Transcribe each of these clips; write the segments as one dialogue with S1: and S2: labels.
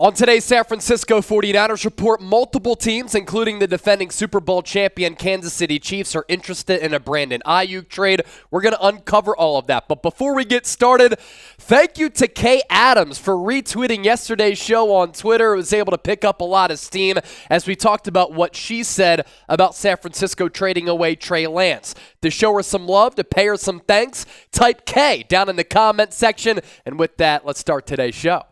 S1: On today's San Francisco 49ers report, multiple teams, including the defending Super Bowl champion Kansas City Chiefs, are interested in a Brandon Aiyuk trade. We're going to uncover all of that. But before we get started, thank you to Kay Adams for retweeting yesterday's show on Twitter. It was able to pick up a lot of steam as we talked about what she said about San Francisco trading away Trey Lance. To show her some love, to pay her some thanks, type K down in the comment section. And with that, let's start today's show.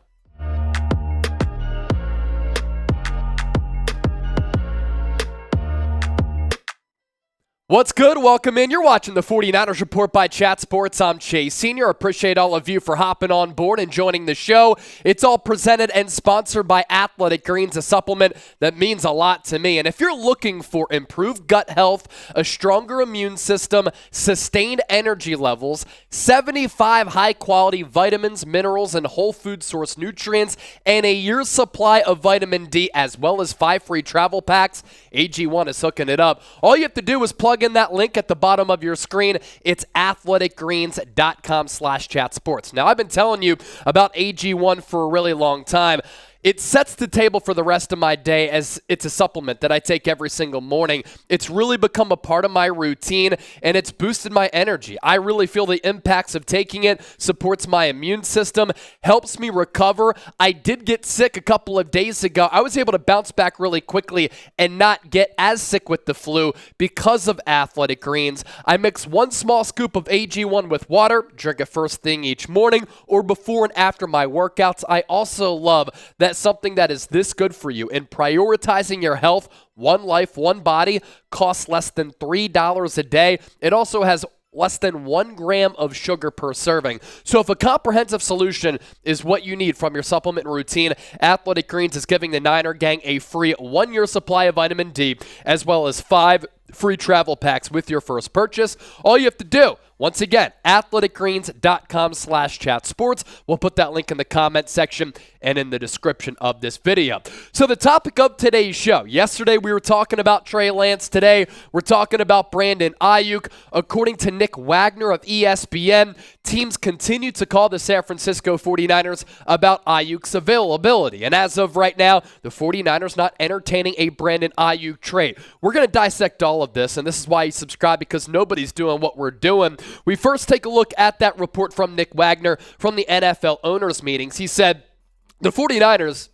S1: What's good? Welcome in. You're watching the 49ers Report by Chat Sports. I'm Chase Sr. Appreciate all of you for hopping on board and joining the show. It's all presented and sponsored by Athletic Greens, a supplement that means a lot to me. And if you're looking for improved gut health, a stronger immune system, sustained energy levels, 75 high-quality vitamins, minerals, and whole food source nutrients, and a year's supply of vitamin D, as well as 5 free travel packs, AG1 is hooking it up. All you have to do is plug in that link at the bottom of your screen. It's athleticgreens.com/chatsports. Now, I've been telling you about AG1 for a really long time. It sets the table for the rest of my day as it's a supplement that I take every single morning. It's really become a part of my routine, and it's boosted my energy. I really feel the impacts of taking it, supports my immune system, helps me recover. I did get sick a couple of days ago. I was able to bounce back really quickly and not get as sick with the flu because of Athletic Greens. I mix 1 small scoop of AG1 with water, drink it first thing each morning or before and after my workouts. I also love that something that is this good for you in prioritizing your health, one life, one body, costs less than $3 a day. It also has less than 1 gram of sugar per serving. So if a comprehensive solution is what you need from your supplement routine, Athletic Greens is giving the Niner Gang a free 1-year supply of vitamin D, as well as 5 free travel packs with your first purchase. All you have to do, once again, athleticgreens.com/chatsports. We'll put that link in the comment section and in the description of this video. So the topic of today's show, yesterday we were talking about Trey Lance. Today we're talking about Brandon Aiyuk. According to Nick Wagner of ESPN, teams continue to call the San Francisco 49ers about Aiyuk's availability. And as of right now, the 49ers not entertaining a Brandon Aiyuk trade. We're going to dissect all of this, and this is why you subscribe, because nobody's doing what we're doing. We first take a look at that report from Nick Wagner from the NFL owners meetings. He said the 49ers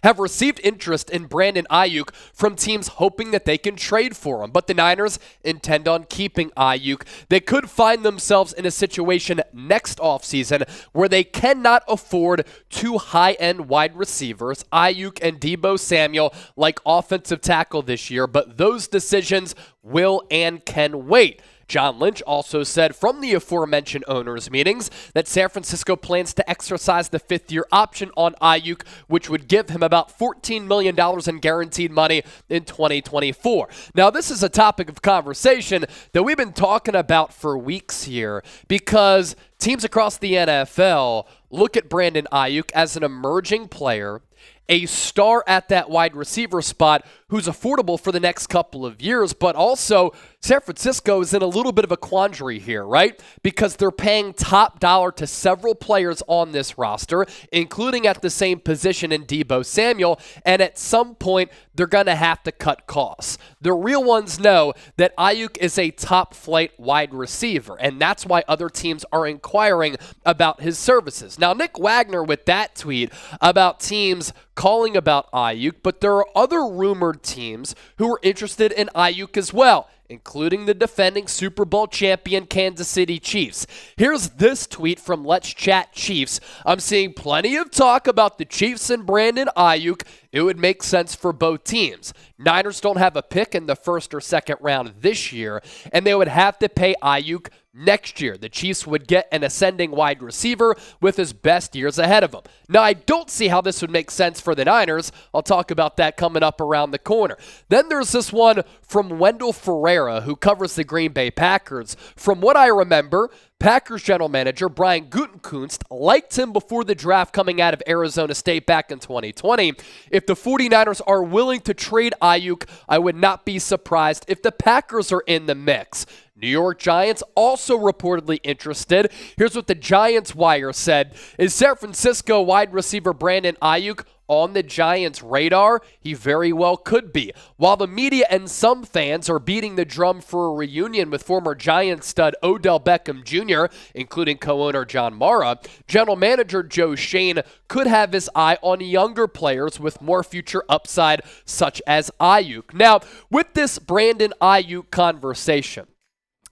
S1: have received interest in Brandon Aiyuk from teams hoping that they can trade for him. But the Niners intend on keeping Aiyuk. They could find themselves in a situation next offseason where they cannot afford 2 high-end wide receivers, Aiyuk and Deebo Samuel, like offensive tackle this year. But those decisions will and can wait. John Lynch also said from the aforementioned owners' meetings that San Francisco plans to exercise the 5th-year option on Aiyuk, which would give him about $14 million in guaranteed money in 2024. Now, this is a topic of conversation that we've been talking about for weeks here because teams across the NFL look at Brandon Aiyuk as an emerging player, a star at that wide receiver spot who's affordable for the next couple of years, but also San Francisco is in a little bit of a quandary here, right? Because they're paying top dollar to several players on this roster, including at the same position in Deebo Samuel, and at some point, they're going to have to cut costs. The real ones know that Aiyuk is a top-flight wide receiver, and that's why other teams are inquiring about his services. Now, Nick Wagner with that tweet about teams calling about Aiyuk, but there are other rumored teams who are interested in Aiyuk as well, including the defending Super Bowl champion Kansas City Chiefs. Here's this tweet from Let's Chat Chiefs. I'm seeing plenty of talk about the Chiefs and Brandon Aiyuk. It would make sense for both teams. Niners don't have a pick in the 1st or 2nd round this year, and they would have to pay Aiyuk next year. The Chiefs would get an ascending wide receiver with his best years ahead of him. Now, I don't see how this would make sense for the Niners. I'll talk about that coming up around the corner. Then there's this one from Wendell Ferreira, who covers the Green Bay Packers. From what I remember, Packers general manager Brian Gutekunst liked him before the draft coming out of Arizona State back in 2020. If the 49ers are willing to trade Aiyuk, I would not be surprised if the Packers are in the mix. New York Giants also reportedly interested. Here's what the Giants wire said. Is San Francisco wide receiver Brandon Aiyuk on the Giants' radar? He very well could be. While the media and some fans are beating the drum for a reunion with former Giants stud Odell Beckham Jr., including co-owner John Mara, general manager Joe Schoen could have his eye on younger players with more future upside, such as Aiyuk. Now, with this Brandon Aiyuk conversation,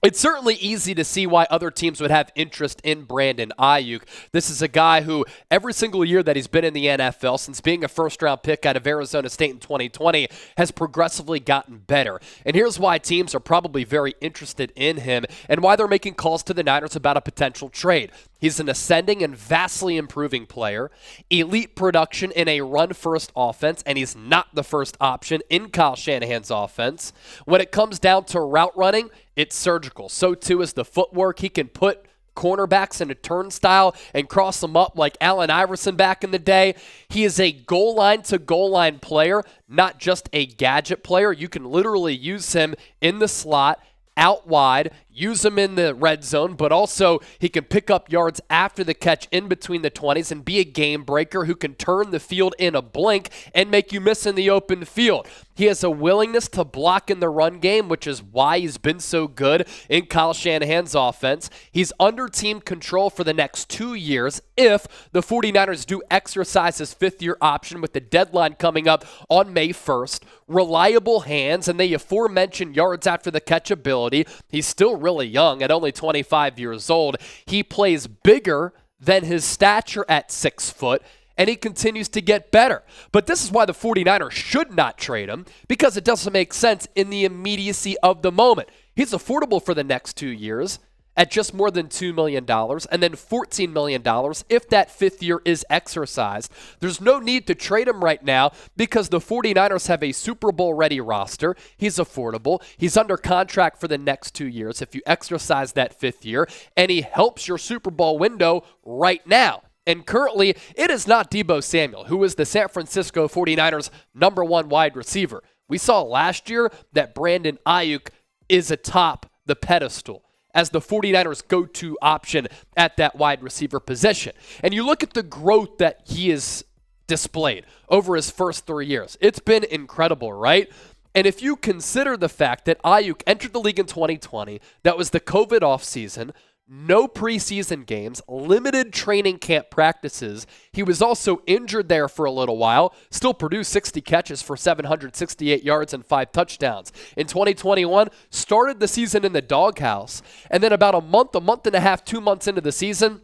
S1: it's certainly easy to see why other teams would have interest in Brandon Aiyuk. This is a guy who every single year that he's been in the NFL, since being a first-round pick out of Arizona State in 2020, has progressively gotten better. And here's why teams are probably very interested in him and why they're making calls to the Niners about a potential trade. He's an ascending and vastly improving player, elite production in a run-first offense, and he's not the first option in Kyle Shanahan's offense. When it comes down to route running, it's surgical. So too is the footwork. He can put cornerbacks in a turnstile and cross them up like Allen Iverson back in the day. He is a goal line to goal line player, not just a gadget player. You can literally use him in the slot, out wide, use him in the red zone, but also he can pick up yards after the catch in between the 20s and be a game breaker who can turn the field in a blink and make you miss in the open field. He has a willingness to block in the run game, which is why he's been so good in Kyle Shanahan's offense. He's under team control for the next 2 years if the 49ers do exercise his fifth-year option with the deadline coming up on May 1st. Reliable hands and the aforementioned yards after the catch ability. He's still really young at only 25 years old. He plays bigger than his stature at 6 foot, and he continues to get better. But this is why the 49ers should not trade him, because it doesn't make sense in the immediacy of the moment. He's affordable for the next 2 years at just more than $2 million and then $14 million if that fifth year is exercised. There's no need to trade him right now because the 49ers have a Super Bowl ready roster. He's affordable. He's under contract for the next 2 years if you exercise that fifth year, and he helps your Super Bowl window right now. And currently, it is not Deebo Samuel, who is the San Francisco 49ers' #1 wide receiver. We saw last year that Brandon Aiyuk is atop the pedestal as the 49ers' go-to option at that wide receiver position. And you look at the growth that he has displayed over his first 3 years. It's been incredible, right? And if you consider the fact that Aiyuk entered the league in 2020, that was the COVID offseason, no preseason games, limited training camp practices. He was also injured there for a little while, still produced 60 catches for 768 yards and 5 touchdowns. In 2021, started the season in the doghouse, and then about a month and a half, 2 months into the season,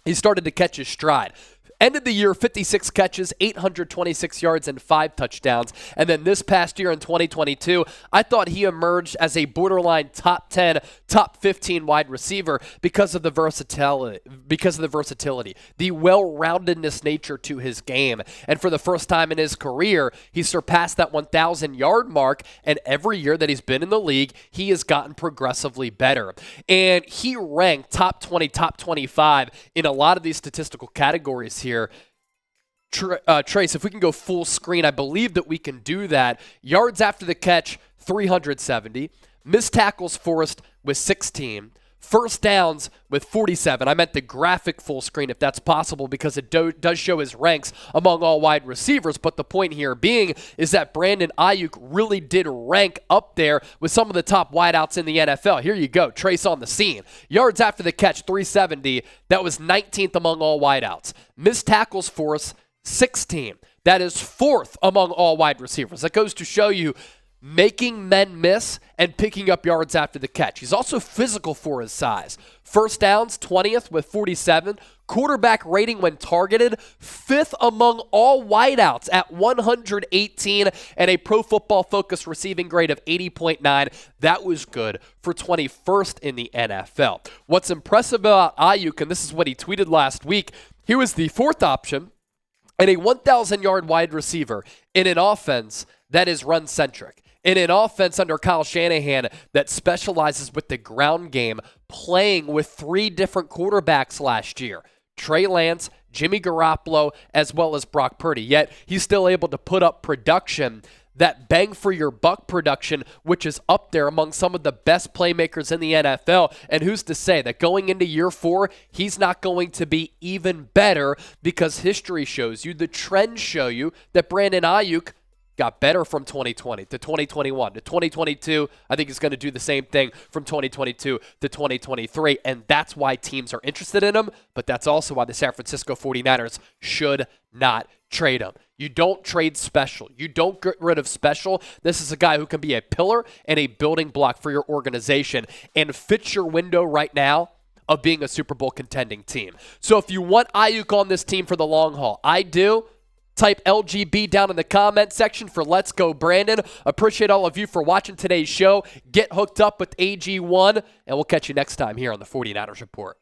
S1: he started to catch his stride. Ended the year 56 catches, 826 yards, and 5 touchdowns. And then this past year in 2022, I thought he emerged as a borderline top 10, top 15 wide receiver because of the versatility, the well-roundedness nature to his game. And for the first time in his career, he surpassed that 1,000-yard mark. And every year that he's been in the league, he has gotten progressively better. And he ranked top 20, top 25 in a lot of these statistical categories here. Trace, if we can go full screen, I believe that we can do that. Yards after the catch, 370. Missed tackles forced with 16. First downs with 47. I meant the graphic full screen if that's possible because it does show his ranks among all wide receivers. But the point here being is that Brandon Aiyuk really did rank up there with some of the top wideouts in the NFL. Here you go. Trace on the scene. Yards after the catch, 370. That was 19th among all wideouts. Missed tackles force, 16. That is 4th among all wide receivers. That goes to show you making men miss and picking up yards after the catch. He's also physical for his size. First downs, 20th with 47. Quarterback rating when targeted, 5th among all wideouts at 118, and a Pro Football Focus receiving grade of 80.9. That was good for 21st in the NFL. What's impressive about Aiyuk, and this is what he tweeted last week, he was the 4th option and a 1,000-yard wide receiver in an offense that is run-centric. In an offense under Kyle Shanahan that specializes with the ground game, playing with 3 different quarterbacks last year. Trey Lance, Jimmy Garoppolo, as well as Brock Purdy. Yet he's still able to put up production that bang for your buck production, which is up there among some of the best playmakers in the NFL. And who's to say that going into year 4, he's not going to be even better, because history shows you, the trends show you that Brandon Aiyuk got better from 2020 to 2021 to 2022. I think he's going to do the same thing from 2022 to 2023, and that's why teams are interested in him, but that's also why the San Francisco 49ers should not trade him. You don't trade special. You don't get rid of special. This is a guy who can be a pillar and a building block for your organization and fits your window right now of being a Super Bowl contending team. So if you want Aiyuk on this team for the long haul, I do. Type LGB down in the comment section for Let's Go Brandon. Appreciate all of you for watching today's show. Get hooked up with AG1, and we'll catch you next time here on the 49ers Report.